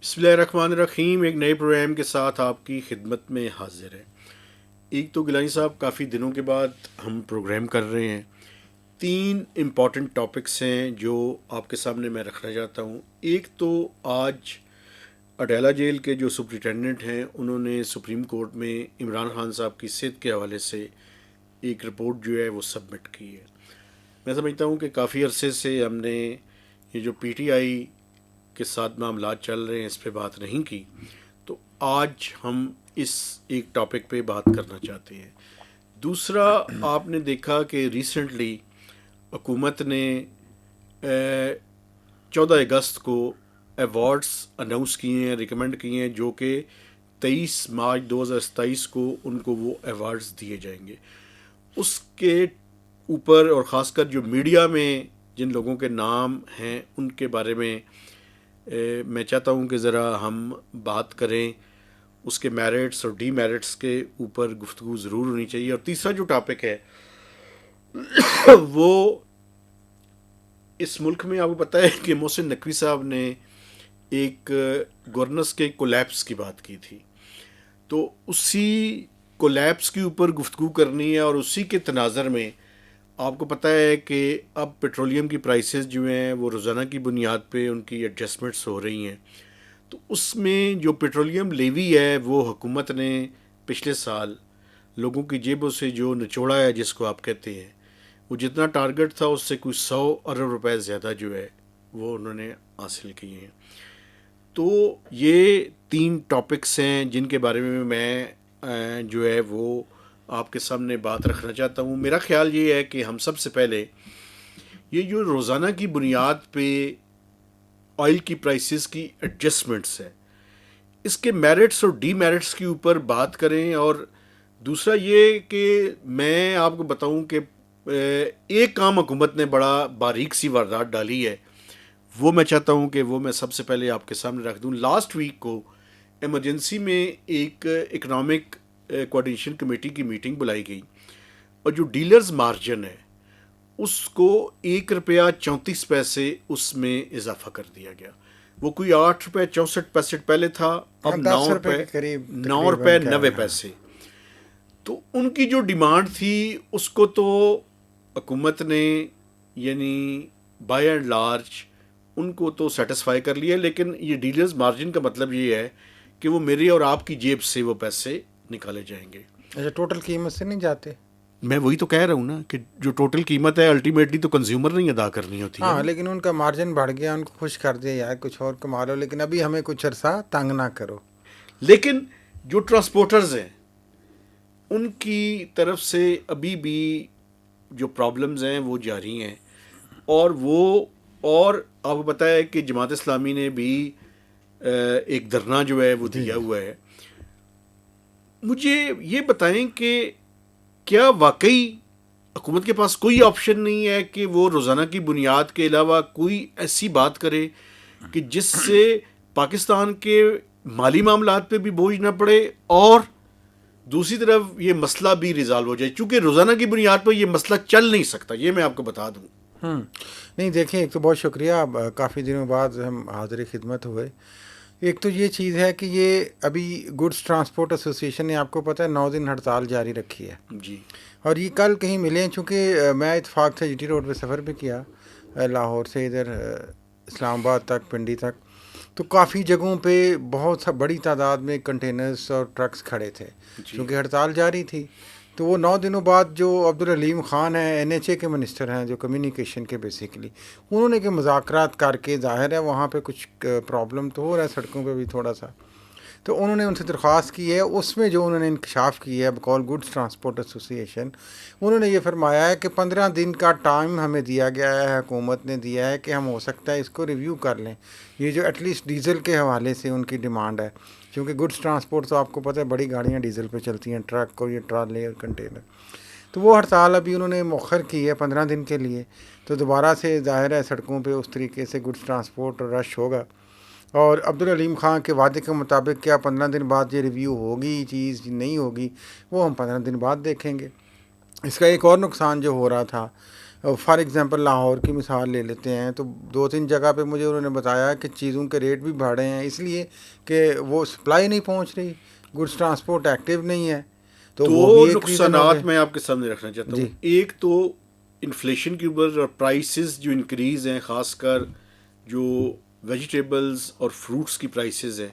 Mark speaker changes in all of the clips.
Speaker 1: بسم اللہ الرحمن الرحیم. ایک نئے پروگرام کے ساتھ آپ کی خدمت میں حاضر ہے. ایک تو گیلانی صاحب کافی دنوں کے بعد ہم پروگرام کر رہے ہیں. 3 امپورٹنٹ ٹاپکس ہیں جو آپ کے سامنے میں رکھنا چاہتا ہوں. ایک تو آج اڈیالہ جیل کے جو سپرنٹینڈنٹ ہیں انہوں نے سپریم کورٹ میں عمران خان صاحب کی صحت کے حوالے سے ایک رپورٹ جو ہے وہ سبمٹ کی ہے. میں سمجھتا ہوں کہ کافی عرصے سے ہم نے یہ جو پی ٹی آئی کے ساتھ معاملات چل رہے ہیں اس پہ بات نہیں کی، تو آج ہم اس ایک ٹاپک پہ بات کرنا چاہتے ہیں. دوسرا، آپ نے دیکھا کہ ریسنٹلی حکومت نے 14 اگست کو ایوارڈز اناؤنس کیے ہیں، ریکمینڈ کیے ہیں، جو کہ 23 مارچ 2027 کو ان کو وہ ایوارڈز دیے جائیں گے. اس کے اوپر اور خاص کر جو میڈیا میں جن لوگوں کے نام ہیں ان کے بارے میں میں چاہتا ہوں کہ ذرا ہم بات کریں. اس کے میرٹس اور ڈی میرٹس کے اوپر گفتگو ضرور ہونی چاہیے. اور تیسرا جو ٹاپک ہے وہ اس ملک میں آپ کو پتہ ہے کہ محسن نقوی صاحب نے ایک گورننس کے کولیپس کی بات کی تھی، تو اسی کولیپس کے اوپر گفتگو کرنی ہے. اور اسی کے تناظر میں آپ کو پتہ ہے کہ اب پیٹرولیم کی پرائسز جو ہیں وہ روزانہ کی بنیاد پہ ان کی ایڈجسٹمنٹس ہو رہی ہیں. تو اس میں جو پیٹرولیم لیوی ہے وہ حکومت نے پچھلے سال لوگوں کی جیبوں سے جو نچوڑا ہے، جس کو آپ کہتے ہیں، وہ جتنا ٹارگٹ تھا اس سے کوئی 100 ارب روپے زیادہ جو ہے وہ انہوں نے حاصل کیے ہیں. تو یہ 3 ٹاپکس ہیں جن کے بارے میں جو ہے وہ آپ کے سامنے بات رکھنا چاہتا ہوں. میرا خیال یہ ہے کہ ہم سب سے پہلے یہ جو روزانہ کی بنیاد پہ آئل کی پرائسز کی ایڈجسٹمنٹس ہے، اس کے میرٹس اور ڈی میرٹس کے اوپر بات کریں. اور دوسرا یہ کہ میں آپ کو بتاؤں کہ ایک کام حکومت نے بڑا باریک سی واردات ڈالی ہے، وہ میں چاہتا ہوں کہ وہ میں سب سے پہلے آپ کے سامنے رکھ دوں. لاسٹ ویک کو ایمرجنسی میں ایک اکنامک کوآرڈینیشن کمیٹی کی میٹنگ بلائی گئی، اور جو ڈیلرز مارجن ہے اس کو ₹1.34 اس میں اضافہ کر دیا گیا. وہ کوئی ₹8.64 پہلے تھا، اب
Speaker 2: 10 روپے کے قریب تقریباً کہہ رہے ہیں.
Speaker 1: ₹9.90. تو ان کی جو ڈیمانڈ تھی اس کو تو حکومت نے یعنی بائی اینڈ لارج ان کو تو سیٹسفائی کر لیا، لیکن یہ ڈیلرز مارجن کا مطلب یہ ہے کہ وہ میری اور آپ کی جیب سے وہ پیسے نکالے جائیں گے.
Speaker 2: اچھا، ٹوٹل قیمت سے نہیں جاتے؟
Speaker 1: میں وہی تو کہہ رہا ہوں نا کہ جو ٹوٹل قیمت ہے الٹیمیٹلی تو کنزیومر نہیں ادا کرنی ہوتی ہے
Speaker 2: ہاں،
Speaker 1: نا.
Speaker 2: لیکن ان کا مارجن بڑھ گیا، ان کو خوش کر دیا یار کچھ اور کما لو، لیکن ابھی ہمیں کچھ عرصہ تنگ نہ کرو.
Speaker 1: لیکن جو ٹرانسپورٹرز ہیں ان کی طرف سے ابھی بھی جو پرابلمز ہیں وہ جاری ہیں. اور آپ کو پتہ ہے کہ جماعت اسلامی نے بھی ایک دھرنا جو ہے وہ دیا ہوا ہے. مجھے یہ بتائیں کہ کیا واقعی حکومت کے پاس کوئی آپشن نہیں ہے کہ وہ روزانہ کی بنیاد کے علاوہ کوئی ایسی بات کرے کہ جس سے پاکستان کے مالی معاملات پہ بھی بوجھ نہ پڑے اور دوسری طرف یہ مسئلہ بھی ریزالو ہو جائے؟ چونکہ روزانہ کی بنیاد پر یہ مسئلہ چل نہیں سکتا، یہ میں آپ کو بتا دوں.
Speaker 2: نہیں دیکھیں، ایک تو بہت شکریہ، کافی دنوں بعد ہم حاضر خدمت ہوئے. ایک تو یہ چیز ہے کہ یہ ابھی گڈس ٹرانسپورٹ ایسوسیشن نے آپ کو پتہ ہے 9 دن ہڑتال جاری رکھی ہے.
Speaker 1: جی.
Speaker 2: اور یہ کل کہیں ملے ہیں، چونکہ میں اتفاق سے جی ٹی روڈ پہ سفر بھی کیا لاہور سے ادھر اسلام آباد تک، پنڈی تک، تو کافی جگہوں پہ بہت بڑی تعداد میں کنٹینرز اور ٹرکس کھڑے تھے چونکہ ہڑتال جاری تھی. تو وہ 9 دنوں بعد جو عبدالحلیم خان ہیں، این ایچ اے کے منسٹر ہیں جو کمیونیکیشن کے بیسیکلی، انہوں نے کہ مذاکرات کر کے، ظاہر ہے وہاں پہ کچھ پرابلم تو ہو رہا ہے سڑکوں پہ بھی تھوڑا سا، تو انہوں نے ان سے درخواست کی ہے. اس میں جو انہوں نے انکشاف کی ہے بقول گڈس ٹرانسپورٹ ایسوسیشن، انہوں نے یہ فرمایا ہے کہ 15 دن کا ٹائم ہمیں دیا گیا ہے، حکومت نے دیا ہے کہ ہم ہو سکتا ہے اس کو ریویو کر لیں. یہ جو ایٹ لیسٹ ڈیزل کے حوالے سے ان کی ڈیمانڈ ہے، کیونکہ گڈس ٹرانسپورٹ تو آپ کو پتہ ہے بڑی گاڑیاں ڈیزل پہ چلتی ہیں، ٹرک اور یہ ٹرالے اور کنٹینر. تو وہ ہڑتال ابھی انہوں نے مؤخر کی ہے 15 دن کے لیے. تو دوبارہ سے ظاہر ہے سڑکوں پہ اس طریقے سے گڈس ٹرانسپورٹ رش ہوگا. اور عبدالحلیم خان کے وعدے کے مطابق کیا 15 دن بعد یہ ریویو ہوگی چیز نہیں ہوگی، وہ ہم 15 دن بعد دیکھیں گے. اس کا ایک اور نقصان جو ہو رہا تھا فار ایگزامپل لاہور کی مثال لے لیتے ہیں تو 2-3 جگہ پہ مجھے انہوں نے بتایا کہ چیزوں کے ریٹ بھی بڑھے ہیں اس لیے کہ وہ سپلائی نہیں پہنچ رہی، گڈس ٹرانسپورٹ ایکٹیو نہیں ہے، تو وہ بھی
Speaker 1: دو
Speaker 2: ایک ریزن ہو گئے.
Speaker 1: نقصانات میں آپ کے سامنے رکھنا چاہتا ہوں.
Speaker 2: جی
Speaker 1: ایک تو انفلیشن کے اوپر اور پرائسز جو انکریز ہیں، خاص کر جو ویجیٹیبلز اور فروٹس کی پرائسز ہیں،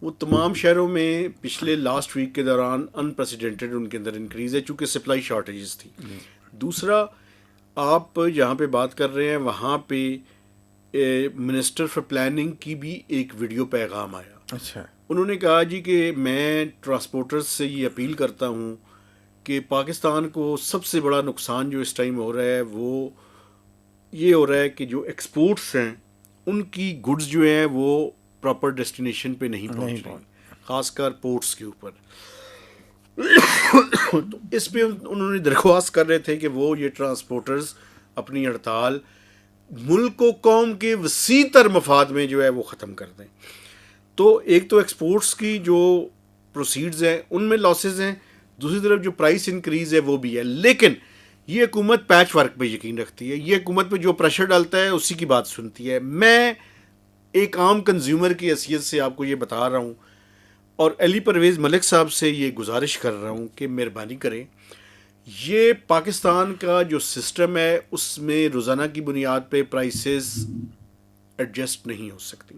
Speaker 1: وہ تمام شہروں میں پچھلے لاسٹ ویک کے دوران انپریسیڈنٹڈ ان کے اندر انکریز ہے، چونکہ سپلائی شارٹیجز تھی. دوسرا، آپ جہاں پہ بات کر رہے ہیں وہاں پہ منسٹر فار پلاننگ کی بھی ایک ویڈیو پیغام آیا.
Speaker 2: اچھا
Speaker 1: انہوں نے کہا جی کہ میں ٹرانسپورٹرز سے یہ اپیل کرتا ہوں کہ پاکستان کو سب سے بڑا نقصان جو اس ٹائم ہو رہا ہے وہ یہ ہو رہا ہے کہ جو ایکسپورٹس ہیں ان کی گڈز جو ہیں وہ پراپر ڈیسٹینیشن پہ نہیں
Speaker 2: نہیں
Speaker 1: پہنچ رہی،
Speaker 2: پہنچ.
Speaker 1: خاص کر پورٹس کے اوپر. تو اس پہ انہوں نے درخواست کر رہے تھے کہ وہ یہ ٹرانسپورٹرز اپنی ہڑتال ملک و قوم کے وسیع تر مفاد میں جو ہے وہ ختم کر دیں. تو ایک تو ایکسپورٹس کی جو پروسیڈز ہیں ان میں لاسز ہیں، دوسری طرف جو پرائس انکریز ہے وہ بھی ہے. لیکن یہ حکومت پیچ ورک پہ یقین رکھتی ہے، یہ حکومت پہ جو پریشر ڈالتا ہے اسی کی بات سنتی ہے. میں ایک عام کنزیومر کی حیثیت سے آپ کو یہ بتا رہا ہوں اور علی پرویز ملک صاحب سے یہ گزارش کر رہا ہوں کہ مہربانی کریں، یہ پاکستان کا جو سسٹم ہے اس میں روزانہ کی بنیاد پہ پرائسز ایڈجسٹ نہیں ہو سکتی.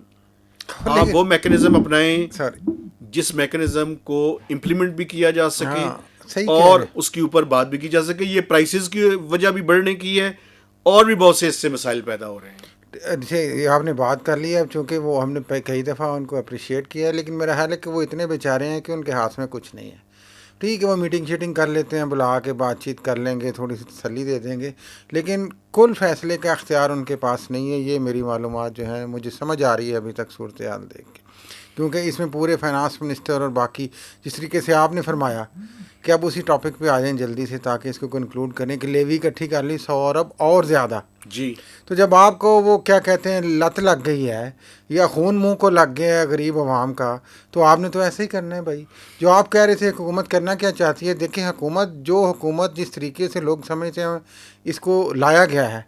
Speaker 1: آپ وہ میکنزم اپنائیں
Speaker 2: سوری
Speaker 1: جس میکنزم کو امپلیمنٹ بھی کیا جا سکے
Speaker 2: ہاں صحیح کہہ
Speaker 1: اور
Speaker 2: رہے ہیں.
Speaker 1: اس کے اوپر بات بھی کی جا سکے. یہ پرائسز کی وجہ بھی بڑھنے کی ہے اور بھی بہت سے اس سے مسائل پیدا ہو رہے ہیں.
Speaker 2: جیسے آپ نے بات کر لی ہے، اب چونکہ وہ ہم نے کئی دفعہ ان کو اپریشیٹ کیا ہے، لیکن میرا خیال ہے کہ وہ اتنے بیچارے ہیں کہ ان کے ہاتھ میں کچھ نہیں ہے. ٹھیک ہے وہ میٹنگ شیٹنگ کر لیتے ہیں، بلا کے بات چیت کر لیں گے، تھوڑی سی تسلی دے دیں گے، لیکن کل فیصلے کا اختیار ان کے پاس نہیں ہے. یہ میری معلومات جو ہیں مجھے سمجھ آ رہی ہے ابھی تک صورتحال دیکھ کے، کیونکہ اس میں پورے فائنانس منسٹر اور باقی جس طریقے سے آپ نے فرمایا کہ اب اسی ٹاپک پہ آ جائیں جلدی سے تاکہ اس کو کنکلوڈ کریں کہ لیوی اکٹھی کر لی 100 ارب اور زیادہ.
Speaker 1: جی
Speaker 2: تو جب آپ کو وہ کیا کہتے ہیں لت لگ گئی ہے یا خون منہ کو لگ گیا ہے غریب عوام کا، تو آپ نے تو ایسے ہی کرنا ہے بھائی. جو آپ کہہ رہے تھے حکومت کرنا کیا چاہتی ہے، دیکھیں حکومت جس طریقے سے لوگ سمجھتے ہیں اس کو لایا گیا ہے،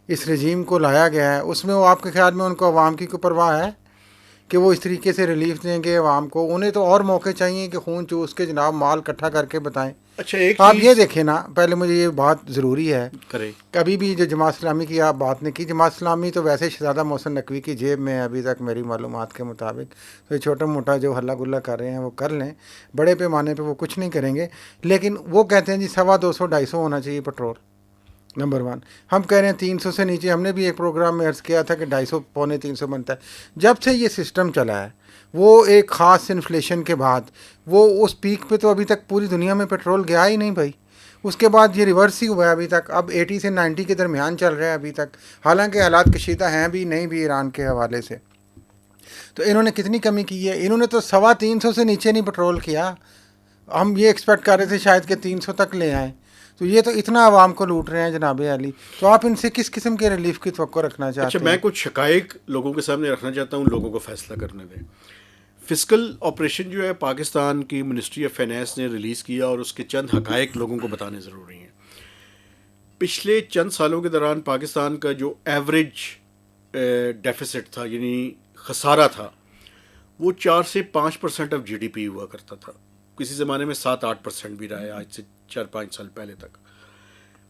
Speaker 2: اس رجیم کو لایا گیا ہے، اس میں وہ آپ کے خیال میں ان کو عوام کی کوئی پرواہ ہے کہ وہ اس طریقے سے ریلیف دیں گے عوام کو؟ انہیں تو اور موقع چاہیے کہ خون چوس کے جناب مال اکٹھا کر کے بتائیں.
Speaker 1: اچھا ایک
Speaker 2: آپ یہ
Speaker 1: چیز
Speaker 2: دیکھیں نا، پہلے مجھے یہ بات ضروری ہے،
Speaker 1: کریں.
Speaker 2: کبھی بھی جو جماعت اسلامی کی آپ بات نہیں کی، جماعت اسلامی تو ویسے شہزادہ محسن نقوی کی جیب میں ہے ابھی تک میری معلومات کے مطابق. تو یہ چھوٹا موٹا جو ہلا گلا کر رہے ہیں وہ کر لیں، بڑے پیمانے پہ وہ کچھ نہیں کریں گے. لیکن وہ کہتے ہیں جی 250-250 ہونا چاہیے پیٹرول، نمبر 1. ہم کہہ رہے ہیں 300 سے نیچے. ہم نے بھی ایک پروگرام میں عرض کیا تھا کہ 250 پونے 300 بنتا ہے. جب سے یہ سسٹم چلا ہے وہ ایک خاص انفلیشن کے بعد وہ اس پیک پہ تو ابھی تک پوری دنیا میں پیٹرول گیا ہی نہیں بھائی. اس کے بعد یہ ریورس ہی ہوا ہے ابھی تک، اب 80 سے 90 کے درمیان چل رہا ہے ابھی تک، حالانکہ حالات کشیدہ ہیں بھی نہیں بھی ایران کے حوالے سے. تو انہوں نے کتنی کمی کی ہے؟ انہوں نے تو 350 سے نیچے نہیں پیٹرول کیا. ہم یہ ایکسپیکٹ کر رہے تھے شاید کہ 300 تک لے آئیں. تو یہ تو اتنا عوام کو لوٹ رہے ہیں جناب علی. تو آپ ان سے کس قسم کے ریلیف کی توقع رکھنا
Speaker 1: اچھا
Speaker 2: چاہتے
Speaker 1: میں
Speaker 2: ہیں؟
Speaker 1: کچھ حقائق لوگوں کے سامنے رکھنا چاہتا ہوں، لوگوں کو فیصلہ کرنے دیں. فسکل آپریشن جو ہے پاکستان کی منسٹری آف فائنانس نے ریلیز کیا اور اس کے چند حقائق لوگوں کو بتانے ضروری ہیں. پچھلے چند سالوں کے دوران پاکستان کا جو ایوریج ڈیفیسٹ تھا، یعنی خسارہ تھا، وہ 4 سے 5% آف جی ڈی پی ہوا کرتا تھا. کسی زمانے میں 7-8% بھی رہا ہے آج سے 4-5 سال پہلے تک.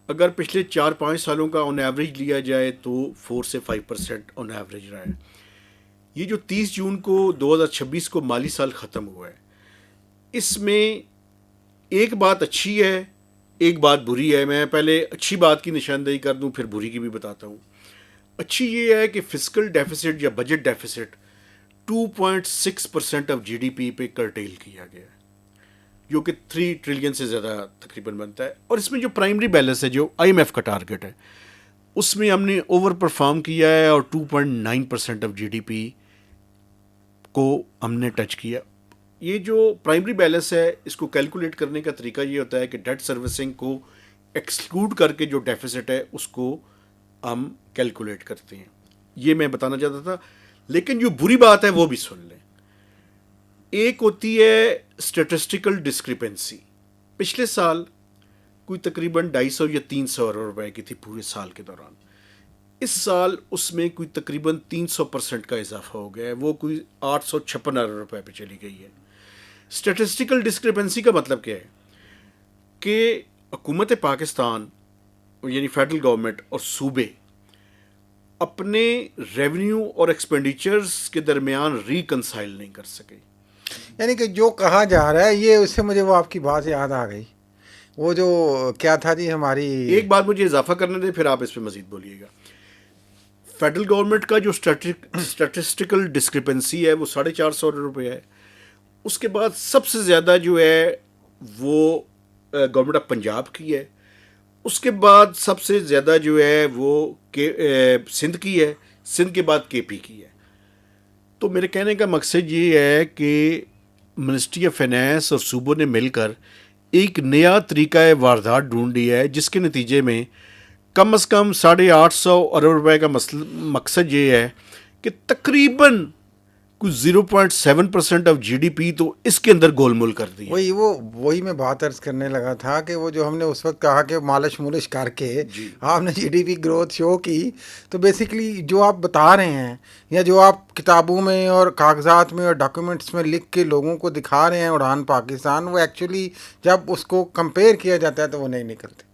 Speaker 1: اگر پچھلے 4-5 سالوں کا آن ایوریج لیا جائے تو 4 سے 5% آن ایوریج رہا ہے. یہ جو 30 جون کو 2026 کو مالی سال ختم ہوا ہے، اس میں ایک بات اچھی ہے ایک بات بری ہے. میں پہلے اچھی بات کی نشاندہی کر دوں پھر بری کی بھی بتاتا ہوں. اچھی یہ ہے کہ فسکل ڈیفیسٹ یا budget deficit 2.6% of G D P پہ کرٹیل کیا گیا ہے، جو کہ 3 ٹریلین سے زیادہ تقریباً بنتا ہے. اور اس میں جو پرائمری بیلنس ہے جو آئی ایم ایف کا ٹارگٹ ہے اس میں ہم نے اوور پرفارم کیا ہے اور 2.9% آف جی ڈی پی کو ہم نے ٹچ کیا. یہ جو پرائمری بیلنس ہے اس کو کیلکولیٹ کرنے کا طریقہ یہ ہوتا ہے کہ ڈیٹ سروسنگ کو ایکسکلوڈ کر کے جو ڈیفیسٹ ہے اس کو ہم کیلکولیٹ کرتے ہیں. یہ میں بتانا چاہتا تھا. لیکن جو بری بات ہے وہ بھی سن لیں. ایک ہوتی ہے اسٹیٹسٹیکل ڈسکرپنسی. پچھلے سال کوئی تقریباً 250 یا 300 ارب روپے کی تھی پورے سال کے دوران. اس سال اس میں کوئی تقریباً 300% کا اضافہ ہو گیا ہے, وہ کوئی 856 ارب روپے پہ چلی گئی ہے. اسٹیٹسٹیکل ڈسکرپنسی کا مطلب کیا ہے کہ حکومت پاکستان یعنی فیڈرل گورنمنٹ اور صوبے اپنے ریونیو اور ایکسپینڈیچرز کے درمیان ریکنسائل نہیں کر سکے.
Speaker 2: یعنی کہ جو کہا جا رہا ہے یہ, اس سے مجھے وہ آپ کی بات یاد آ گئی, وہ جو کیا تھا جی ہماری.
Speaker 1: ایک بات مجھے اضافہ کرنے دیں پھر آپ اس پہ مزید بولیے گا. فیڈرل گورنمنٹ کا جو اسٹیٹسٹیکل ڈسکرپنسی ہے وہ 450 ارب روپے ہے. اس کے بعد سب سے زیادہ جو ہے وہ گورنمنٹ آف پنجاب کی ہے. اس کے بعد سب سے زیادہ جو ہے وہ سندھ کی ہے. سندھ کے بعد کے پی کی ہے. تو میرے کہنے کا مقصد یہ ہے کہ منسٹری آف فائنینس اور صوبوں نے مل کر ایک نیا طریقہ واردات ڈھونڈ لیا ہے, جس کے نتیجے میں کم از کم 850 ارب روپے کا مقصد یہ ہے کہ تقریباً کچھ 0.7% آف جی ڈی پی تو اس کے اندر گول مول کر دی.
Speaker 2: وہی میں بات عرض کرنے لگا تھا کہ وہ جو ہم نے اس وقت کہا کہ مالش مولش کر کے آپ نے جی ڈی پی گروتھ شو کی, تو بیسیکلی جو آپ بتا رہے ہیں یا جو آپ کتابوں میں اور کاغذات میں اور ڈاکیومنٹس میں لکھ کے لوگوں کو دکھا رہے ہیں اڑان پاکستان, وہ ایکچولی جب اس کو کمپیئر کیا جاتا ہے تو وہ نہیں نکلتے.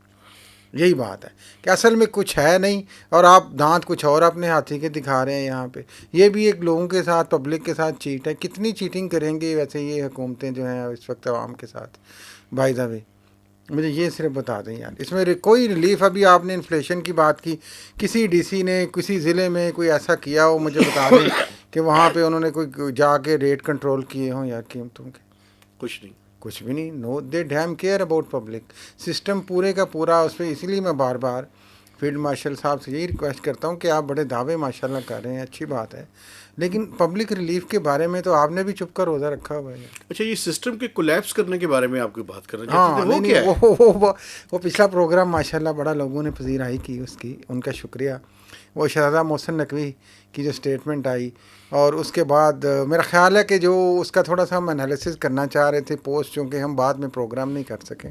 Speaker 2: یہی بات ہے کہ اصل میں کچھ ہے نہیں, اور آپ دانت کچھ اور اپنے ہاتھی کے دکھا رہے ہیں یہاں پہ. یہ بھی ایک لوگوں کے ساتھ, پبلک کے ساتھ چیٹ ہے. کتنی چیٹنگ کریں گے ویسے یہ حکومتیں جو ہیں اس وقت عوام کے ساتھ. بائی دا وے مجھے یہ صرف بتا دیں یار, اس میں کوئی ریلیف. ابھی آپ نے انفلیشن کی بات کی, کسی ڈی سی نے کسی ضلع میں کوئی ایسا کیا ہو مجھے بتا دیں کہ وہاں پہ انہوں نے کوئی جا کے ریٹ کنٹرول کیے ہوں یا قیمتوں کے. کچھ بھی نہیں. No they damn care about public. System پورے کا پورا اس پہ. اسی لیے میں بار بار فیلڈ مارشل صاحب سے یہی ریکویسٹ کرتا ہوں کہ آپ بڑے دعوے ماشاء اللہ کر رہے ہیں, اچھی بات ہے, لیکن پبلک ریلیف کے بارے میں تو آپ نے بھی چپ کر روزہ رکھا ہوا ہے.
Speaker 1: اچھا, یہ سسٹم کے کولیپس کرنے کے بارے میں آپ کو بات کرنا
Speaker 2: ہاں
Speaker 1: چاہتے
Speaker 2: نہیں,
Speaker 1: تھے, وہ
Speaker 2: وہ پچھلا پروگرام ماشاء اللہ بڑا لوگوں نے پذیرائی کی اس کی, ان کا شکریہ. وہ شہزادہ محسن نقوی کی جو اسٹیٹمنٹ آئی, اور اس کے بعد میرا خیال ہے کہ جو اس کا تھوڑا سا ہم انالیسس کرنا چاہ رہے تھے پوسٹ, چونکہ ہم بعد میں پروگرام نہیں کر سکے.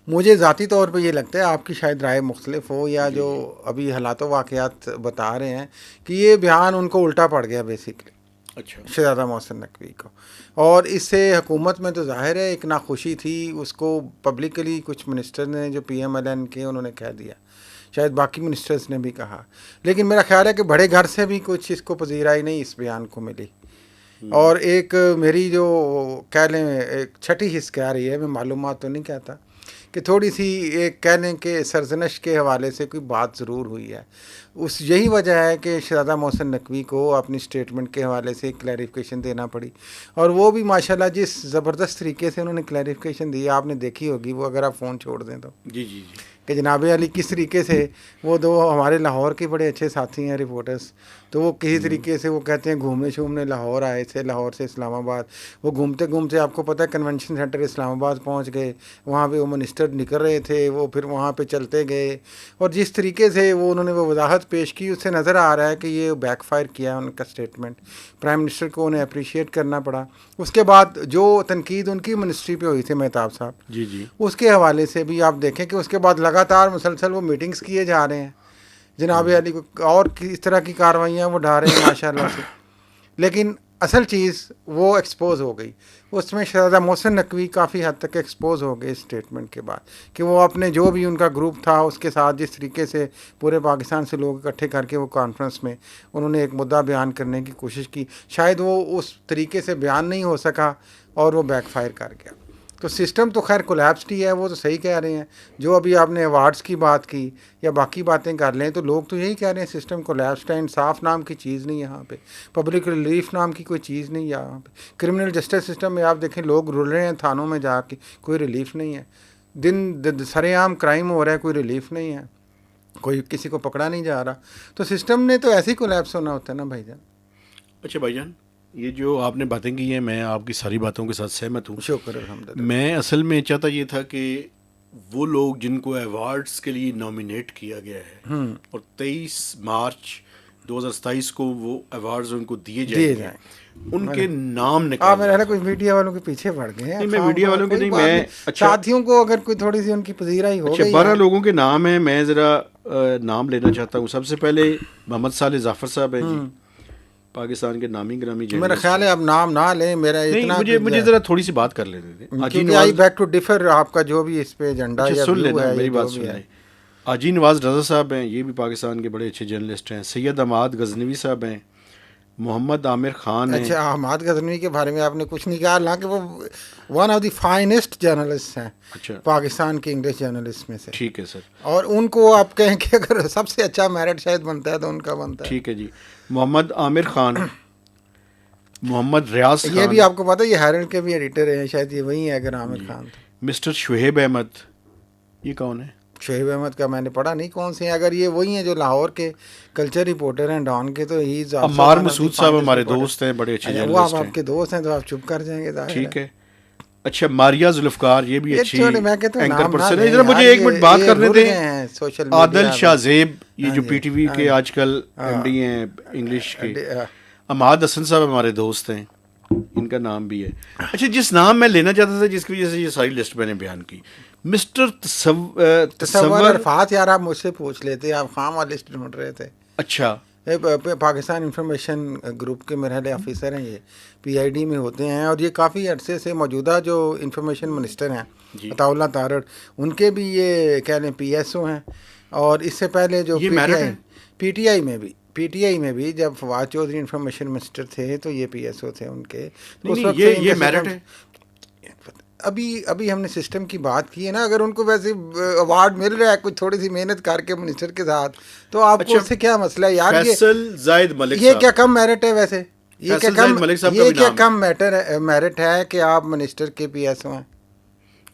Speaker 2: مجھے ذاتی طور پہ یہ لگتا ہے, آپ کی شاید رائے مختلف ہو, یا جو ابھی حالات و واقعات بتا رہے ہیں کہ یہ بیان ان کو الٹا پڑ گیا بیسیکلی.
Speaker 1: اچھا,
Speaker 2: شہزادہ محسن نقوی کو, اور اس سے حکومت میں تو ظاہر ہے ایک ناخوشی تھی. اس کو پبلکلی کچھ منسٹر نے جو پی ایم ایل این کے انہوں نے کہہ دیا, شاید باقی منسٹرز نے بھی کہا, لیکن میرا خیال ہے کہ بڑے گھر سے بھی کچھ اس کو پذیرائی نہیں اس بیان کو ملی. اور ایک میری جو کہہ لیں ایک چھٹی حص کہہ رہی ہے, میں معلومات تو نہیں کہتا, کہ تھوڑی سی ایک کہہ لیں کہ سرزنش کے حوالے سے کوئی بات ضرور ہوئی ہے. اس یہی وجہ ہے کہ شہزادہ محسن نقوی کو اپنی اسٹیٹمنٹ کے حوالے سے کلیریفیکیشن دینا پڑی, اور وہ بھی ماشاءاللہ جس زبردست طریقے سے انہوں نے کلیریفیکیشن دی, آپ نے دیکھی ہوگی وہ, اگر آپ فون چھوڑ دیں تو.
Speaker 1: جی جی جی,
Speaker 2: کہ جناب علی کس طریقے سے, وہ دو ہمارے لاہور کے بڑے اچھے ساتھی ہیں رپورٹرز, تو وہ کسی طریقے سے وہ کہتے ہیں گھومنے شومنے لاہور آئے تھے, لاہور سے اسلام آباد. وہ گھومتے گھومتے آپ کو پتہ ہے کنونشن سینٹر اسلام آباد پہنچ گئے, وہاں پہ وہ منسٹر نکل رہے تھے, وہ پھر وہاں پہ چلتے گئے, اور جس طریقے سے وہ انہوں نے وہ وضاحت پیش کی, اس سے نظر آ رہا ہے کہ یہ بیک فائر کیا ان کا اسٹیٹمنٹ. پرائم منسٹر کو انہیں اپریشیٹ کرنا پڑا. اس کے بعد جو تنقید ان کی منسٹری پہ ہوئی تھی مہتاب صاحب,
Speaker 1: جی جی,
Speaker 2: اس کے حوالے سے بھی آپ دیکھیں کہ اس کے بعد لگاتار مسلسل وہ میٹنگز کیے جا رہے ہیں جناب علی کو, اور اس طرح کی کارروائیاں وہ ڈھا رہے ہیں ماشاء اللہ سے. لیکن اصل چیز وہ ایکسپوز ہو گئی. اس میں شہزادہ محسن نقوی کافی حد تک ایکسپوز ہو گئے اسٹیٹمنٹ کے بعد, کہ وہ اپنے جو بھی ان کا گروپ تھا اس کے ساتھ جس طریقے سے پورے پاکستان سے لوگ اکٹھے کر کے وہ کانفرنس میں انہوں نے ایک مدعا بیان کرنے کی کوشش کی, شاید وہ اس طریقے سے بیان نہیں ہو سکا اور وہ بیک فائر کر گیا. تو سسٹم تو خیر کولیپسڈ ہی ہے, وہ تو صحیح کہہ رہے ہیں. جو ابھی آپ نے ایوارڈز کی بات کی یا باقی باتیں کر لیں, تو لوگ تو یہی کہہ رہے ہیں سسٹم کولیپسڈ ہے. انصاف نام کی چیز نہیں یہاں پہ, پبلک ریلیف نام کی کوئی چیز نہیں یہاں پہ. کرمنل جسٹس سسٹم میں آپ دیکھیں لوگ رل رہے ہیں تھانوں میں جا کے, کوئی ریلیف نہیں ہے. دن سرے عام کرائم ہو رہا ہے, کوئی ریلیف نہیں ہے, کوئی کسی کو پکڑا نہیں جا رہا. تو سسٹم نے تو ایسے ہی کولیپس ہونا ہوتا ہے نا بھائی جان.
Speaker 1: اچھا بھائی جان, یہ جو آپ نے باتیں کی ہیں میں آپ کی ساری باتوں کے ساتھ سہمت ہوں.
Speaker 2: شکر الحمدللہ.
Speaker 1: میں اصل میں چاہتا یہ تھا کہ وہ لوگ جن کو ایوارڈز کے لیے نامینیٹ کیا گیا ہے اور 23 مارچ 2027 کو وہ ایوارڈز ان کو دیے
Speaker 2: دیے
Speaker 1: جائیں گے، ان کے نام
Speaker 2: آپ
Speaker 1: نکال
Speaker 2: میرا کچھ میڈیا والوں کے پیچھے پڑ گئے ہیں.
Speaker 1: نہیں، میں میڈیا والوں کے
Speaker 2: کوئی
Speaker 1: نہیں،
Speaker 2: بات
Speaker 1: میں اچھا
Speaker 2: ساتھیوں کو اگر کوئی تھوڑی سی ان کی پذیرائی ہو گئی
Speaker 1: 12 لوگوں کے نام ہیں. میں ذرا نام لینا چاہتا ہوں. سب سے پہلے محمد صالح ظفر صاحب ہیں جی، پاکستان کے نامی گرامی
Speaker 2: میرا
Speaker 1: جرنلسٹ
Speaker 2: خیال ہے اب نام نہ لیں. میرا
Speaker 1: نہیں،
Speaker 2: اتنا
Speaker 1: مجھے ذرا تھوڑی سی بات کر لینے دیں. حاجی
Speaker 2: کیونکہ آئی
Speaker 1: نواز،
Speaker 2: بیک ٹو ڈفر آپ کا جو بھی اس پہ ایجنڈا
Speaker 1: اچھا
Speaker 2: یا
Speaker 1: سن
Speaker 2: ویو
Speaker 1: لینا،
Speaker 2: ہے،
Speaker 1: میری
Speaker 2: یہ
Speaker 1: بات
Speaker 2: جو
Speaker 1: سن
Speaker 2: بھی ہے.
Speaker 1: لیں. حاجی نواز رضا صاحب ہیں، یہ بھی پاکستان کے بڑے اچھے جرنلسٹ ہیں. سید احمد غزنوی صاحب ہیں. محمد عامر خان ہیں.
Speaker 2: اچھا، احمد غزنوی کے بارے میں آپ نے کچھ نہیں کہا، حالانکہ وہ one of the finest journalist ہیں
Speaker 1: اچھا
Speaker 2: پاکستان کے انگلش جرنلسٹ میں سے.
Speaker 1: ٹھیک ہے سر،
Speaker 2: اور ان کو آپ کہیں کہ اگر سب سے اچھا میرٹ شاید بنتا ہے تو ان کا بنتا ہے.
Speaker 1: ٹھیک ہے جی. محمد عامر خان، محمد ریاض
Speaker 2: یہ
Speaker 1: خان
Speaker 2: بھی آپ کو پتہ ہے یہ ہیرلڈ کے بھی ایڈیٹر ہیں، شاید یہ وہی ہے اگر عامر
Speaker 1: جی.
Speaker 2: خان تو.
Speaker 1: مسٹر شعیب احمد، یہ کون ہے؟
Speaker 2: شعیب احمد کا میں نے پڑھا نہیں کون سے ہیں. اگر یہ وہی ہیں جو لاہور کے کلچر رپورٹر ہیں ڈان کے، تو ہی
Speaker 1: عمار مسعود صاحب ہمارے دوست ہیں، بڑے اچھے
Speaker 2: وہ
Speaker 1: جرنلسٹ
Speaker 2: آپ
Speaker 1: ہیں.
Speaker 2: کے دوست ہیں تو آپ چپ کر جائیں گے ظاہر
Speaker 1: ٹھیک ہے. اچھا ماریا ذوالفقار، یہ بھی
Speaker 2: یہ
Speaker 1: اچھی
Speaker 2: چھوڑے، میں کہتا ہوں
Speaker 1: اینکر
Speaker 2: نام نہ
Speaker 1: پرسن ہے.
Speaker 2: لیں
Speaker 1: ادھر مجھے
Speaker 2: یار،
Speaker 1: ایک منٹ بات
Speaker 2: یہ
Speaker 1: کرنے
Speaker 2: بھول
Speaker 1: دیں.
Speaker 2: گئے ہیں سوشل
Speaker 1: عادل
Speaker 2: میڈیا
Speaker 1: شاہ
Speaker 2: میں.
Speaker 1: زیب، یہ
Speaker 2: ہاں
Speaker 1: جو
Speaker 2: جی،
Speaker 1: پی ٹی وی
Speaker 2: ہاں
Speaker 1: کے
Speaker 2: جی.
Speaker 1: آج کل ایم ڈی ہیں انگلش کے. اماد حسن صاحب ہمارے دوست ہیں، ان کا نام بھی ہے. اچھا، جس نام میں لینا چاہتا تھا، جس کی وجہ سے یہ ساری لسٹ میں نے بیان کی، مسٹر
Speaker 2: تصور عرفات. یار آپ مجھ سے پوچھ لیتے، آپ خام والی لسٹ ڈھونڈ رہے تھے.
Speaker 1: اچھا
Speaker 2: پاکستان انفارمیشن گروپ کے مرحلے آفیسر ہیں، یہ پی آئی ڈی میں ہوتے ہیں، اور یہ کافی عرصے سے موجودہ جو انفارمیشن منسٹر ہیں
Speaker 1: جی،
Speaker 2: عطاء اللہ تارڑ، ان کے بھی یہ کہہ لیں پی ایس او ہیں. اور اس سے پہلے جو
Speaker 1: یہ
Speaker 2: پی ٹی
Speaker 1: میرٹ
Speaker 2: آئی
Speaker 1: ہے؟
Speaker 2: پی ٹی آئی میں بھی جب فواد چودھری انفارمیشن منسٹر تھے تو یہ پی ایس او تھے ان کے.
Speaker 1: نہیں
Speaker 2: اس
Speaker 1: نہیں،
Speaker 2: وقت سے ان
Speaker 1: یہ
Speaker 2: کے
Speaker 1: میرٹ ہے.
Speaker 2: ابھی ہم نے سسٹم کی بات کی ہے نا. اگر ان کو ویسے ایوارڈ مل رہا ہے کوئی تھوڑی سی محنت کر کے منسٹر کے ساتھ، تو آپ کو
Speaker 1: اچھا،
Speaker 2: اس سے کیا مسئلہ ہے یار.
Speaker 1: فیصل زاہد ملک
Speaker 2: یہ
Speaker 1: صاحب،
Speaker 2: کیا کم میرٹ ہے ویسے؟
Speaker 1: فیصل زاہد ملک صاحب کا بھی نام ہے.
Speaker 2: کم میرٹ ہے کہ آپ منسٹر کے پی ایس او ہیں؟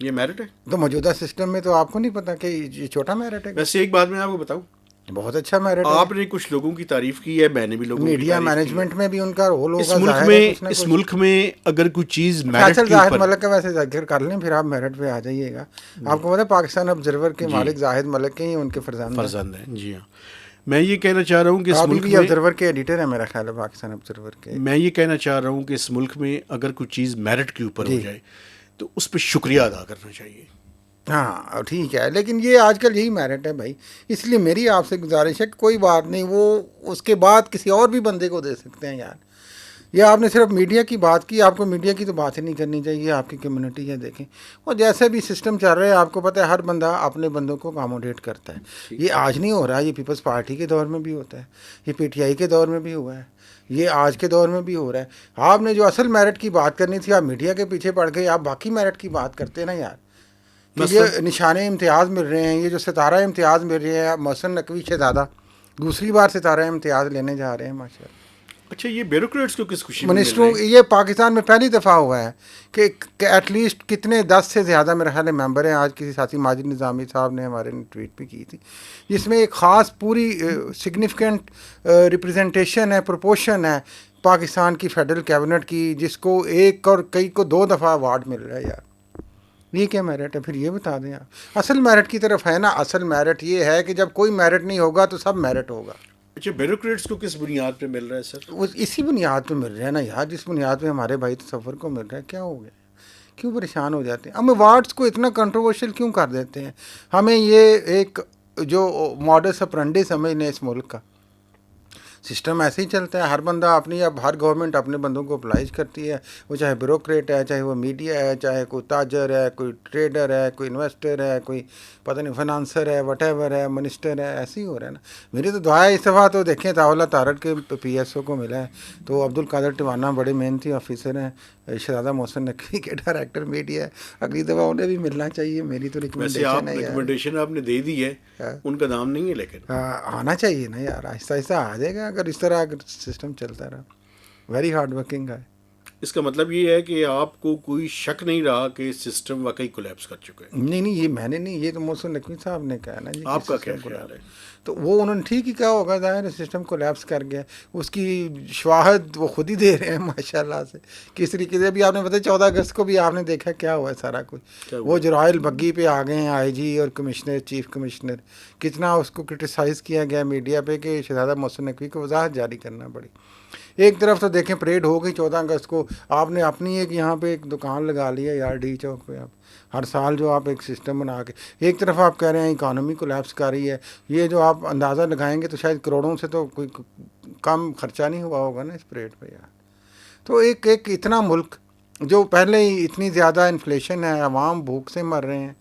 Speaker 1: یہ میرٹ ہے.
Speaker 2: تو موجودہ سسٹم میں تو آپ کو نہیں پتا کہ یہ چھوٹا میرٹ ہے.
Speaker 1: ویسے ایک بات میں آپ کو بتاؤں،
Speaker 2: بہت اچھا میرٹ ہے.
Speaker 1: آپ نے کچھ لوگوں کی تعریف کی ہے، میں نے بھی لوگوں کی
Speaker 2: میڈیا
Speaker 1: تعریف کی
Speaker 2: مینجمنٹ میں بھی ان کا رول
Speaker 1: ہے.
Speaker 2: ہوگا ظاہر ہے کچھ نہ
Speaker 1: اس
Speaker 2: کچھ.
Speaker 1: ملک میں اگر کوئی چیز میرٹ
Speaker 2: فیصل
Speaker 1: کے
Speaker 2: زاہد
Speaker 1: اوپر،
Speaker 2: ملک کا ویسے ذکر کر لیں پھر آپ میرٹ پہ آ جائیے گا. آپ کو پتا ہے پاکستان آبزرور کے
Speaker 1: جی،
Speaker 2: مالک زاہد ملک کے ہی ان کے فرزند ہیں.
Speaker 1: ہیں. جی ہاں، میں یہ کہنا چاہ رہا ہوں کہ اس
Speaker 2: آپ
Speaker 1: ملک
Speaker 2: بھی
Speaker 1: میں،
Speaker 2: آبزرور کے ایڈیٹر ہیں میرا خیال ہے، پاکستان آبزرور کے.
Speaker 1: میں یہ کہنا چاہ رہا ہوں کہ اس ملک میں اگر کوئی چیز میرٹ کے اوپر ہو جائے تو اس پہ شکریہ ادا کرنا چاہیے.
Speaker 2: ہاں ٹھیک ہے، لیکن یہ آج کل یہی میرٹ ہے بھائی. اس لیے میری آپ سے گزارش ہے کہ کوئی بات نہیں، وہ اس کے بعد کسی اور بھی بندے کو دے سکتے ہیں یار. یہ آپ نے صرف میڈیا کی بات کی، آپ کو میڈیا کی تو بات ہی نہیں کرنی چاہیے. آپ کی کمیونٹی ہے دیکھیں، اور جیسے بھی سسٹم چل رہا ہے آپ کو پتہ ہے ہر بندہ اپنے بندوں کو اکاموڈیٹ کرتا ہے. یہ آج نہیں ہو رہا، یہ پیپلز پارٹی کے دور میں بھی ہوتا ہے، یہ پی ٹی آئی کے دور میں بھی ہوا ہے، یہ آج کے دور میں بھی ہو رہا ہے. آپ نے جو اصل میرٹ کی بات کرنی تھی، آپ میڈیا کے پیچھے پڑ گئے، آپ باقی میرٹ کی بات کرتے نا یار. کہ یہ نشانے امتیاز مل رہے ہیں، یہ جو ستارہ امتیاز مل رہے ہیں، محسن نقوی شہزادہ دوسری بار ستارہ امتیاز لینے جا رہے ہیں ماشاء اللہ.
Speaker 1: اچھا، یہ بیوروکریٹس کو کس خوشی میں مل
Speaker 2: منسٹروں
Speaker 1: رہے ہیں؟
Speaker 2: یہ پاکستان میں پہلی دفعہ ہوا ہے کہ ایٹ لیسٹ کتنے 10 سے زیادہ میرے خیال ممبر ہیں. آج کسی ساتھی ماجد نظامی صاحب نے ہمارے ٹویٹ بھی کی تھی، جس میں ایک خاص پوری سگنیفیکنٹ ریپرزنٹیشن ہے، پروپورشن ہے پاکستان کی فیڈرل کیبنٹ کی، جس کو ایک اور کئی کو 2 دفعہ ایوارڈ مل رہا ہے یار. یہ کیا میرٹ ہے؟ پھر یہ بتا دیں آپ. اصل میرٹ کی طرف ہے نا. اصل میرٹ یہ ہے کہ جب کوئی میرٹ نہیں ہوگا تو سب میرٹ ہوگا.
Speaker 1: اچھا، بیوروکریٹس کو کس بنیاد پہ مل رہا ہے سر؟
Speaker 2: وہ اسی بنیاد پہ مل رہا ہے نا یار، جس بنیاد پہ ہمارے بھائی تصور کو مل رہا ہے. کیا ہو گیا؟ کیوں پریشان ہو جاتے ہیں؟ ہم ایوارڈس کو اتنا کنٹروورشل کیوں کر دیتے ہیں؟ ہمیں یہ ایک جو ماڈس اپرنڈی سمجھ لیں اس ملک کا سسٹم ایسے ہی چلتا ہے. ہر بندہ اپنی، اب ہر گورنمنٹ اپنے بندوں کو اپلائز کرتی ہے، وہ چاہے بیوروکریٹ ہے، چاہے وہ میڈیا ہے، چاہے کوئی تاجر ہے، کوئی ٹریڈر ہے، کوئی انویسٹر ہے، کوئی پتہ نہیں فنانسر ہے، وٹ ایور ہے، منسٹر ہے. ایسے ہی ہو رہا ہے نا. میری تو دعا ہے اس دفعہ تو دیکھیں عطاء اللہ تارڑ کے پی ایس او کو ملا ہے تو عبد القادر ٹوانہ بڑے محنتی آفیسر ہیں، شہزادہ محسن نقوی کے ڈائریکٹر میڈیا ہے، اگلی دفعہ انہیں بھی ملنا چاہیے. میری تو
Speaker 1: ویسے آپ
Speaker 2: ریکمنڈیشن ہے یار.
Speaker 1: ریکمنڈیشن آپ نے دے دی ہے، ان کا نام نہیں ہے، لیکن
Speaker 2: آنا چاہیے نا یار. آہستہ آہستہ آ جائے گا اگر اس طرح اگر سسٹم چلتا رہا. ویری ہارڈ ورکنگ ہے.
Speaker 1: اس کا مطلب یہ ہے کہ آپ کو کوئی شک نہیں رہا کہ سسٹم واقعی کولیپس کر چکے ہیں.
Speaker 2: نہیں یہ میں نے نہیں، یہ تو محسن نقوی صاحب نے کہا نا جی.
Speaker 1: آپ کا کیا خیال ہے؟
Speaker 2: تو وہ انہوں نے ٹھیک ہی کہا ہوگا، ظاہر ہے سسٹم کولیپس کر گیا. اس کی شواہد وہ خود ہی دے رہے ہیں ماشاء اللہ سے کس طریقے سے. ابھی آپ نے بتایا 14 اگست کو بھی آپ نے دیکھا کیا ہوا ہے سارا کچھ. وہ جو رائل بگی پہ آ گئے ہیں آئی جی اور کمشنر، چیف کمشنر، کتنا اس کو کرٹیسائز کیا گیا میڈیا پہ کہ شہزادہ محسن نقوی کو وضاحت جاری کرنا پڑی. ایک طرف تو دیکھیں پریڈ ہو گئی 14 اگست کو، آپ نے اپنی ایک یہاں پہ ایک دکان لگا لی ہے یار ڈی چوک پہ. آپ ہر سال جو آپ ایک سسٹم بنا کے، ایک طرف آپ کہہ رہے ہیں اکانومی کولیپس کر رہی ہے. یہ جو آپ اندازہ لگائیں گے تو شاید کروڑوں سے تو کوئی کم خرچہ نہیں ہوا ہوگا نا اس پریڈ پہ یار. تو ایک اتنا ملک جو پہلے ہی اتنی زیادہ انفلیشن ہے، عوام بھوک سے مر رہے ہیں،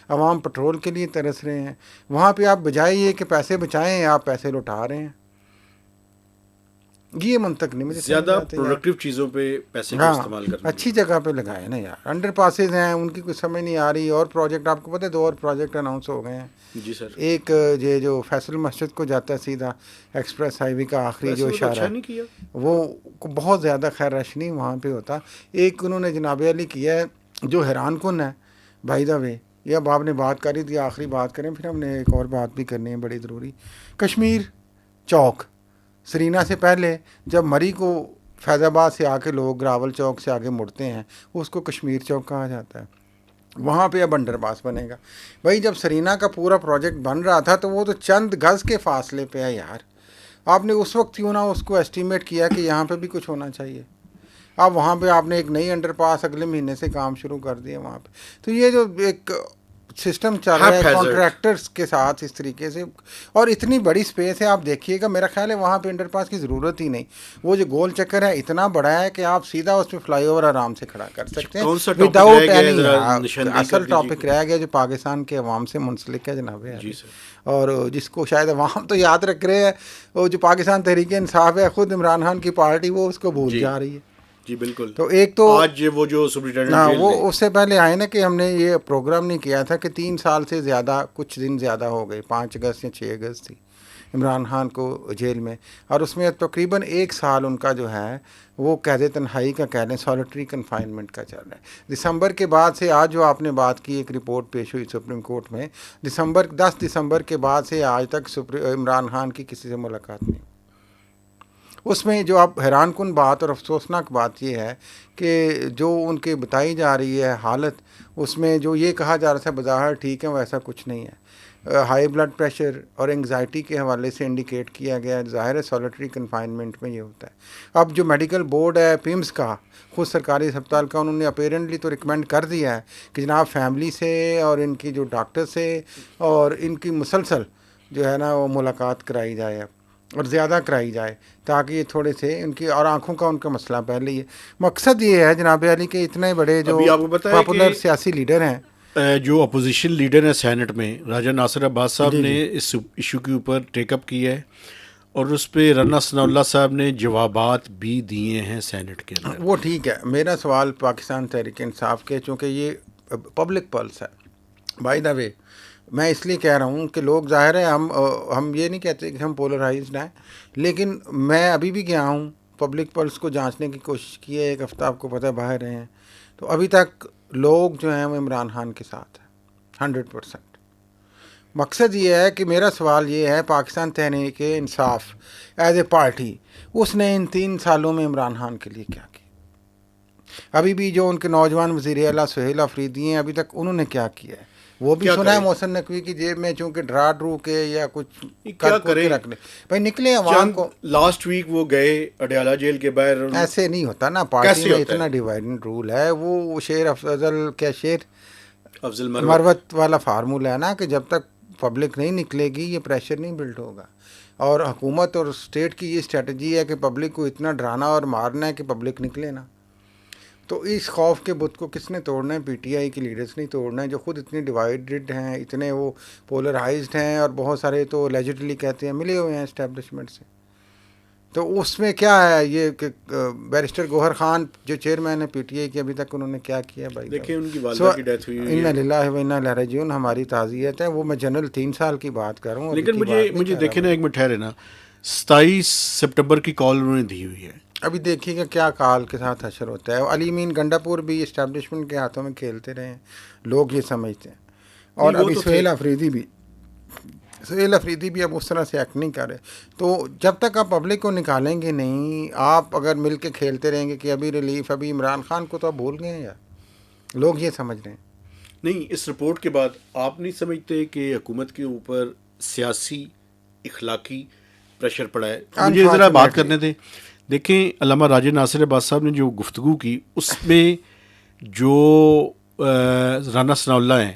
Speaker 2: عوام پٹرول کے لیے ترس رہے ہیں، وہاں پہ آپ بجائے یہ کہ پیسے بچائیں آپ پیسے لوٹا رہے ہیں. یہ منطق نہیں مجھے
Speaker 1: زیادہ پروڈکٹیو چیزوں پہ پیسے کو استعمال کرنا.
Speaker 2: اچھی جگہ پہ لگائے نا یار. انڈر پاسز ہیں ان کی کوئی سمجھ نہیں آ رہی. اور پروجیکٹ آپ کو پتہ ہے 2 اور پروجیکٹ اناؤنس ہو گئے ہیں.
Speaker 1: جی سر.
Speaker 2: ایک یہ جو فیصل مسجد کو جاتا ہے سیدھا ایکسپریس ہائی وے کا آخری جو اشارہ ہے وہ بہت زیادہ خیر رش نہیں وہاں پہ ہوتا. ایک انہوں نے جناب علی کیا ہے جو حیران کن ہے بائی دا وے. یہ اب آپ نے بات کری تھی، آخری بات کریں پھر ہم نے ایک اور بات بھی کرنی ہے بڑی ضروری. کشمیر چوک سرینا سے پہلے جب مری کو فیض آباد سے آ کے لوگ راول چوک سے آگے مڑتے ہیں اس کو کشمیر چوک کہا جاتا ہے. وہاں پہ اب انڈر پاس بنے گا. بھائی جب سرینا کا پورا پروجیکٹ بن رہا تھا تو وہ تو چند گز کے فاصلے پہ ہے یار. آپ نے اس وقت کیوں نہ اس کو ایسٹیمیٹ کیا کہ یہاں پہ بھی کچھ ہونا چاہیے. اب وہاں پہ آپ نے ایک نئی انڈر پاس اگلے مہینے سے کام شروع کر دیا وہاں پہ. تو یہ جو ایک سسٹم چل رہا ہے کانٹریکٹرز کے ساتھ اس طریقے سے، اور اتنی بڑی سپیس ہے آپ دیکھیے گا، میرا خیال ہے وہاں پہ انڈر پاس کی ضرورت ہی نہیں. وہ جو گول چکر ہے اتنا بڑا ہے کہ آپ سیدھا اس پہ فلائی اوور آرام سے کھڑا کر سکتے ہیں وداؤٹ اینی. اصل ٹاپک رہ گیا جو پاکستان کے عوام سے منسلک ہے جناب، اور جس کو شاید عوام تو یاد رکھ رہے ہیں، وہ جو پاکستان تحریک انصاف ہے خود عمران خان کی پارٹی وہ اس کو بھول جا رہی ہے.
Speaker 1: جی بالکل.
Speaker 2: تو ایک تو
Speaker 1: آج وہ جو سپرنٹینڈنٹ
Speaker 2: وہ اس سے پہلے آئے نا کہ ہم نے یہ پروگرام نہیں کیا تھا کہ 3 سال سے زیادہ کچھ دن زیادہ ہو گئے، 5 اگست یا 6 اگست تھی عمران خان کو جیل میں، اور اس میں تقریباً 1 سال ان کا جو ہے وہ قید تنہائی کا کہہ لیں سالٹری کنفائنمنٹ کا چل رہا ہے. دسمبر کے بعد سے آج جو آپ نے بات کی ایک رپورٹ پیش ہوئی سپریم کورٹ میں، 10 دسمبر کے بعد سے آج تک عمران خان کی کسی سے ملاقات نہیں. اس میں جو اب حیران کن بات اور افسوسناک بات یہ ہے کہ جو ان کے بتائی جا رہی ہے حالت، اس میں جو یہ کہا جا رہا تھا بظاہر ٹھیک ہے ویسا کچھ نہیں ہے. ہائی بلڈ پریشر اور انگزائٹی کے حوالے سے انڈیکیٹ کیا گیا ہے. ظاہر ہے سالٹری کنفائنمنٹ میں یہ ہوتا ہے. اب جو میڈیکل بورڈ ہے پیمز کا، خود سرکاری ہسپتال کا، انہوں نے اپیرنٹلی تو ریکمینڈ کر دیا ہے کہ جناب فیملی سے اور ان کی جو ڈاکٹر سے اور ان کی مسلسل جو ہے نا وہ ملاقات کرائی جائے اور زیادہ کرائی جائے تاکہ یہ تھوڑے سے ان کی اور آنکھوں کا ان کا مسئلہ پہلے ہی ہے. مقصد یہ ہے جناب علی کہ اتنے بڑے جو پاپولر سیاسی لیڈر ہیں،
Speaker 1: جو اپوزیشن لیڈر ہیں سینٹ میں، راجہ ناصر عباس صاحب نے اس ایشو کے اوپر ٹیک اپ کیا ہے اور اس پہ رانا ثناء اللہ صاحب نے جوابات بھی دیے ہیں سینٹ کے اندر.
Speaker 2: وہ ٹھیک ہے. میرا سوال پاکستان تحریک انصاف کے، چونکہ یہ پبلک پلس ہے بائی دا وے، میں اس لیے کہہ رہا ہوں کہ لوگ ظاہر ہے ہم یہ نہیں کہتے کہ ہم پولرائزڈ ہیں، لیکن میں ابھی بھی گیا ہوں پبلک پلس کو جانچنے کی کوشش کی ہے. 1 ہفتہ آپ کو پتہ ہے باہر رہے ہیں، تو ابھی تک لوگ جو ہیں وہ عمران خان کے ساتھ ہیں 100%. مقصد یہ ہے کہ میرا سوال یہ ہے Pakistan Tehreek Insaf as a party اس نے ان 3 سالوں میں عمران خان کے لیے کیا کیا؟ ابھی بھی جو ان کے نوجوان وزیر اعلیٰ سہیل آفریدی ہیں ابھی تک انہوں نے کیا کیا ہے؟ وہ بھی سنا ہے محسن نقوی کی جیب میں چونکہ ڈرا ڈرو کے یا کچھ
Speaker 1: کیا کرے
Speaker 2: رکھنے بھائی نکلے عوام کو.
Speaker 1: لاسٹ ویک وہ گئے اڈیالہ جیل کے باہر.
Speaker 2: ایسے نہیں ہوتا نا پارٹی میں اتنا ڈیوائڈنگ رول ہے. وہ شیر افضل مروت والا فارمولہ ہے نا کہ جب تک پبلک نہیں نکلے گی یہ پریشر نہیں بلڈ ہوگا. اور حکومت اور اسٹیٹ کی یہ اسٹریٹجی ہے کہ پبلک کو اتنا ڈرانا اور مارنا ہے کہ پبلک نکلے نا. تو اس خوف کے بت کو کس نے توڑنا ہے؟ پی ٹی آئی کے لیڈرز نہیں توڑنا ہے جو خود اتنے ڈیوائیڈڈ ہیں، اتنے وہ پولرائزڈ ہیں، اور بہت سارے تو لیجٹلی کہتے ہیں ملے ہوئے ہیں اسٹیبلشمنٹ سے. تو اس میں کیا ہے یہ کہ بیرسٹر گوہر خان جو چیئرمین ہے پی ٹی آئی کی، ابھی تک انہوں نے کیا کیا بھائی؟
Speaker 1: دیکھیں ان کی والدہ کی ڈیتھ ہوئی ہے.
Speaker 2: انا للہ و انا الیہ راجعون، ہماری تعزیت ہے. وہ میں جنرل 3 سال کی بات کر رہا ہوں.
Speaker 1: لیکن مجھے دیکھیں نا، ایک منٹ ٹھہرے نا، 27 سپٹمبر کی کال انہوں نے دی ہوئی ہے.
Speaker 2: ابھی دیکھیے گا کیا کال کے ساتھ حشر ہوتا ہے. علی مین گنڈا پور بھی اسٹیبلشمنٹ کے ہاتھوں میں کھیلتے رہے ہیں, لوگ یہ سمجھتے ہیں. اور
Speaker 1: نہیں وہ
Speaker 2: ابھی
Speaker 1: تو تھے.
Speaker 2: سہیل افریدی بھی اب اس طرح سے ایکٹ نہیں کر رہے. تو جب تک آپ پبلک کو نکالیں گے نہیں, آپ اگر مل کے کھیلتے رہیں گے کہ ابھی ریلیف, ابھی عمران خان کو تو آپ بھول گئے ہیں یار, لوگ یہ سمجھ رہے ہیں.
Speaker 1: نہیں, اس رپورٹ کے بعد آپ نہیں سمجھتے کہ حکومت کے اوپر سیاسی اخلاقی پریشر پڑا ہے؟ مجھے ذرا بات کرنے دیں. دیکھیں, علامہ راجہ ناصر عباس صاحب نے جو گفتگو کی اس میں جو رانا ثناء اللہ ہیں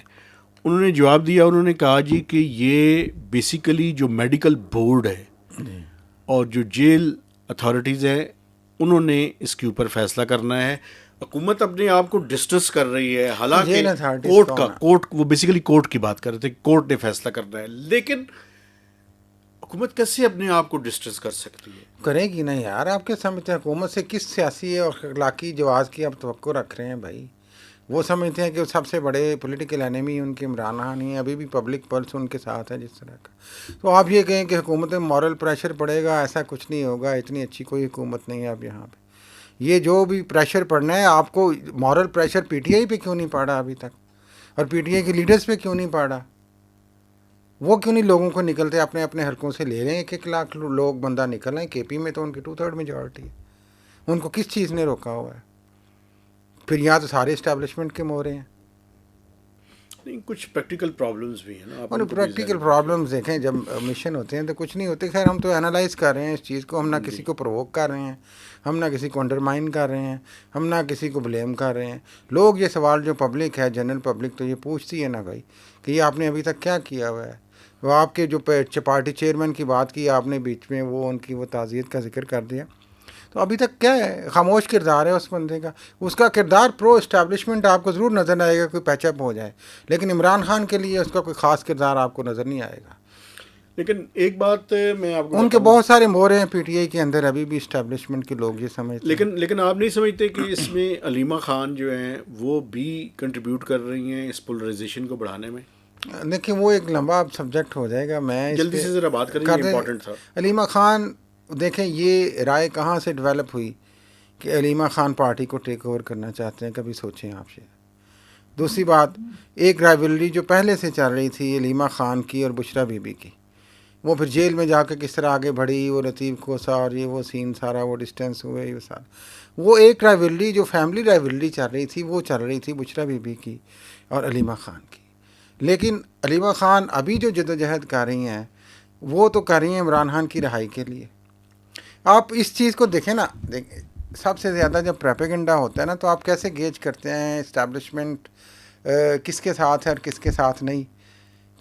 Speaker 1: انہوں نے جواب دیا. انہوں نے کہا جی کہ یہ بیسیکلی جو میڈیکل بورڈ ہے اور جو جیل اتھارٹیز ہیں انہوں نے اس کے اوپر فیصلہ کرنا ہے. حکومت اپنے آپ کو ڈسٹرس کر رہی ہے, حالانکہ کورٹ وہ بیسیکلی کورٹ کی بات کر رہے تھے, کورٹ نے فیصلہ کرنا ہے. لیکن حکومت کیسے اپنے آپ کو ڈسٹرس کر سکتی ہے؟
Speaker 2: کرے گی نہیں یار. آپ کیا سمجھتے ہیں حکومت سے کس سیاسی اور اخلاقی جواز کی آپ توقع رکھ رہے ہیں بھائی؟ وہ سمجھتے ہیں کہ سب سے بڑے پولیٹیکل اینیمی ان کے عمران خان ہی ہیں, ابھی بھی پبلک پلس ان کے ساتھ ہے جس طرح کا. تو آپ یہ کہیں کہ حکومت میں مورل پریشر پڑے گا, ایسا کچھ نہیں ہوگا. اتنی اچھی کوئی حکومت نہیں ہے اب یہاں پہ. یہ جو بھی پریشر پڑنا ہے آپ کو, moral pressure P T I پہ کیوں نہیں پڑا ابھی تک, اور پی ٹی آئی کے لیڈرز پہ کیوں نہیں پڑا؟ وہ کیوں نہیں لوگوں کو نکلتے اپنے اپنے حلقوں سے لے رہے ہیں؟ 1 لاکھ لوگ بندہ نکل رہے ہیں. کے پی میں تو ان کی 2/3 میجورٹی ہے. ان کو کس چیز نے روکا ہوا ہے؟ پھر یہاں تو سارے اسٹیبلشمنٹ کے مورے ہیں.
Speaker 1: نہیں, کچھ پریکٹیکل پرابلمز بھی ہیں نا.
Speaker 2: اور پریکٹیکل پرابلمز دیکھیں, جب مشن ہوتے ہیں تو کچھ نہیں ہوتے. خیر ہم تو انالائز کر رہے ہیں اس چیز کو, ہم نہ کسی کو پرووک کر رہے ہیں, ہم نہ کسی کو انڈرمائن کر رہے ہیں, ہم نہ کسی کو بلیم کر رہے ہیں. لوگ یہ سوال, جو پبلک ہے, جنرل پبلک, تو یہ پوچھتی ہے نا بھائی کہ یہ آپ نے ابھی تک کیا کیا ہوا ہے. وہ آپ کے جو پارٹی چیئرمین کی بات کی آپ نے بیچ میں, وہ ان کی وہ تعزیت کا ذکر کر دیا, تو ابھی تک کیا ہے؟ خاموش کردار ہے اس بندے کا. اس کا کردار پرو اسٹیبلشمنٹ آپ کو ضرور نظر آئے گا, کوئی پیچ اپ ہو جائے, لیکن عمران خان کے لیے اس کا کوئی خاص کردار آپ کو نظر نہیں آئے گا.
Speaker 1: لیکن ایک بات میں آپ کو
Speaker 2: ان کے بہت سارے مورے ہیں پی ٹی آئی کے اندر ابھی بھی اسٹیبلشمنٹ کے لوگ یہ سمجھتے ہیں.
Speaker 1: لیکن آپ نہیں سمجھتے کہ اس میں علیمہ خان جو ہیں وہ بھی کنٹریبیوٹ کر رہی ہیں اس پولرائزیشن کو بڑھانے میں؟
Speaker 2: دیکھیں وہ ایک لمبا سبجیکٹ ہو جائے گا, میں
Speaker 1: جلدی سے ذرا بات کریں, یہ امپورٹنٹ تھا.
Speaker 2: علیمہ خان, دیکھیں یہ رائے کہاں سے ڈیولپ ہوئی کہ علیمہ خان پارٹی کو ٹیک اوور کرنا چاہتے ہیں, کبھی سوچیں آپ سے. دوسری بات, ایک رائیولری جو پہلے سے چل رہی تھی علیمہ خان کی اور بشرا بی بی کی, وہ پھر جیل میں جا کے کس طرح آگے بڑھی, وہ لطیف کوسا اور یہ وہ سین سارا, وہ ڈسٹینس ہوئے, یہ سارا, وہ ایک رائیولری جو فیملی رائیولری چل رہی تھی, وہ چل رہی تھی بشرا بی بی کی اور علیمہ خان کی. لیکن علیمہ خان ابھی جو جدوجہد کر رہی ہیں وہ تو کر رہی ہیں عمران خان کی رہائی کے لیے. آپ اس چیز کو دیکھیں نا, سب سے زیادہ جب پروپیگنڈا ہوتا ہے نا, تو آپ کیسے گیج کرتے ہیں اسٹیبلشمنٹ کس کے ساتھ ہے اور کس کے ساتھ نہیں,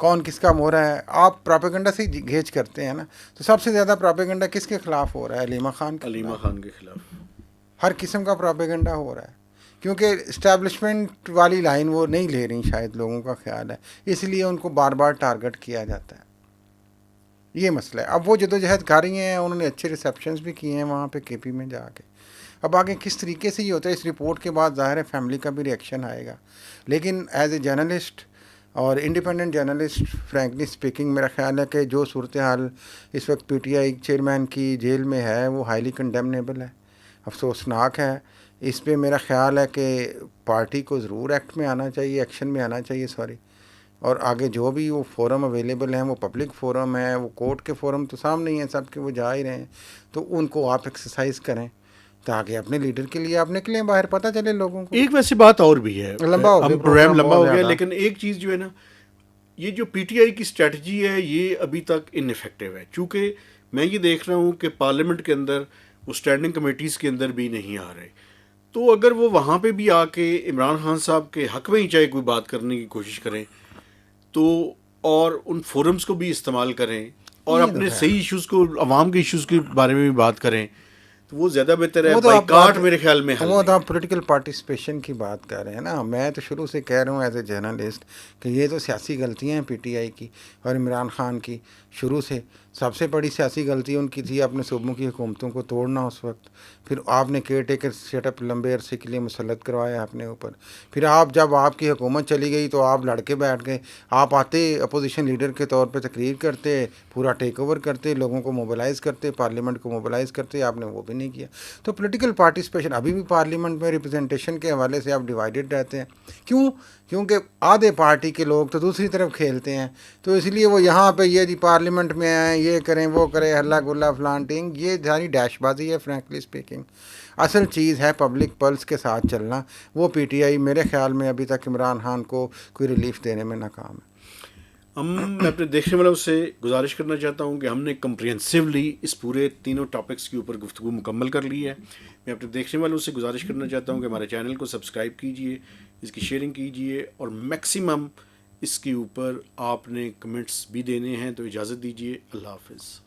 Speaker 2: کون کس کا مورا ہے, آپ پروپیگنڈا سے گیج کرتے ہیں نا. تو سب سے زیادہ پروپیگنڈا کس کے خلاف ہو رہا ہے؟ علیمہ خان کے.
Speaker 1: علیمہ خان کے خلاف
Speaker 2: ہر قسم کا پروپیگنڈا ہو رہا ہے, کیونکہ اسٹیبلشمنٹ والی لائن وہ نہیں لے رہی, شاید لوگوں کا خیال ہے, اس لیے ان کو بار بار ٹارگٹ کیا جاتا ہے. یہ مسئلہ ہے. اب وہ جدوجہد کر رہی ہیں, انہوں نے اچھے ریسیپشنز بھی کیے ہیں وہاں پہ کے پی میں جا کے. اب آگے کس طریقے سے یہ ہوتا ہے, اس رپورٹ کے بعد ظاہر ہے فیملی کا بھی ریئیکشن آئے گا. لیکن ایز اے جرنلسٹ اور انڈیپینڈنٹ جرنلسٹ, فرینکلی اسپیکنگ, میرا خیال ہے کہ جو صورتحال اس وقت پی ٹی آئی چیئرمین کی جیل میں ہے وہ ہائیلی کنڈیمنیبل ہے, افسوسناک ہے. اس پہ میرا خیال ہے کہ پارٹی کو ضرور ایکٹ میں آنا چاہیے, ایکشن میں آنا چاہیے, سوری. اور آگے جو بھی وہ فورم اویلیبل ہیں, وہ پبلک فورم ہے, وہ کورٹ کے فورم تو سامنے ہی ہیں سب کے, وہ جا ہی رہے ہیں, تو ان کو آپ ایکسرسائز کریں تاکہ اپنے لیڈر کے لیے آپ نکلیں باہر, پتہ چلے لوگوں کو.
Speaker 1: ایک ویسے بات اور بھی ہے, پروگرام لمبا ہو گیا, لیکن ایک چیز جو ہے نا, یہ جو پی ٹی آئی کی اسٹریٹجی ہے یہ ابھی تک ان افیکٹو ہے. چونکہ میں یہ دیکھ رہا ہوں کہ پارلیمنٹ کے اندر وہ اسٹینڈنگ کمیٹیز کے اندر بھی نہیں آ رہے, تو اگر وہ وہاں پہ بھی آ کے عمران خان صاحب کے حق میں ہی چاہے کوئی بات کرنے کی کوشش کریں, تو اور ان فورمز کو بھی استعمال کریں اور اپنے صحیح ایشوز کو, عوام کے ایشوز کے بارے میں بھی بات کریں, تو وہ زیادہ بہتر ہے. بائیکاٹ میرے خیال میں
Speaker 2: وہ تو آپ پولیٹیکل پارٹیسپیشن کی بات کر رہے ہیں نا. میں تو شروع سے کہہ رہا ہوں ایز اے جرنلسٹ کہ یہ تو سیاسی غلطیاں ہیں پی ٹی آئی کی اور عمران خان کی. شروع سے سب سے بڑی سیاسی غلطی ان کی تھی اپنے صوبوں کی حکومتوں کو توڑنا اس وقت. پھر آپ نے کیئر ٹیکر سیٹ اپ لمبے عرصے کے لیے مسلط کروایا اپنے اوپر. پھر آپ جب آپ کی حکومت چلی گئی تو آپ لڑ کے بیٹھ گئے. آپ آتے اپوزیشن لیڈر کے طور پہ تقریر کرتے, پورا ٹیک اوور کرتے, لوگوں کو موبلائز کرتے, پارلیمنٹ کو موبلائز کرتے, آپ نے وہ بھی نہیں نہیں کیا. تو پولیٹیکل پارٹیسپیشن ابھی بھی پارلیمنٹ میں ریپرزنٹیشن کے حوالے سے آپ ڈیوائیڈڈ رہتے ہیں. کیوں؟ کیونکہ آدھے پارٹی کے لوگ تو دوسری طرف کھیلتے ہیں, تو اس لیے وہ یہاں پہ یہ جی پارلیمنٹ میں آئیں, یہ کریں وہ کریں, ہلا گلا فلانٹنگ, یہ ساری ڈیش بازی ہے فرینکلی اسپیکنگ. اصل چیز ہے پبلک پلس کے ساتھ چلنا. وہ پی ٹی آئی میرے خیال میں ابھی تک عمران خان کو کوئی ریلیف دینے میں ناکام ہے.
Speaker 1: میں اپنے دیکھنے والوں سے گزارش کرنا چاہتا ہوں کہ ہم نے کمپریہنسولی اس پورے تینوں ٹاپکس کے اوپر گفتگو مکمل کر لی ہے. میں اپنے دیکھنے والوں سے گزارش کرنا چاہتا ہوں کہ ہمارے چینل کو سبسکرائب کیجئے, اس کی شیئرنگ کیجئے, اور میکسیمم اس کے اوپر آپ نے کمنٹس بھی دینے ہیں. تو اجازت دیجیے, اللہ حافظ.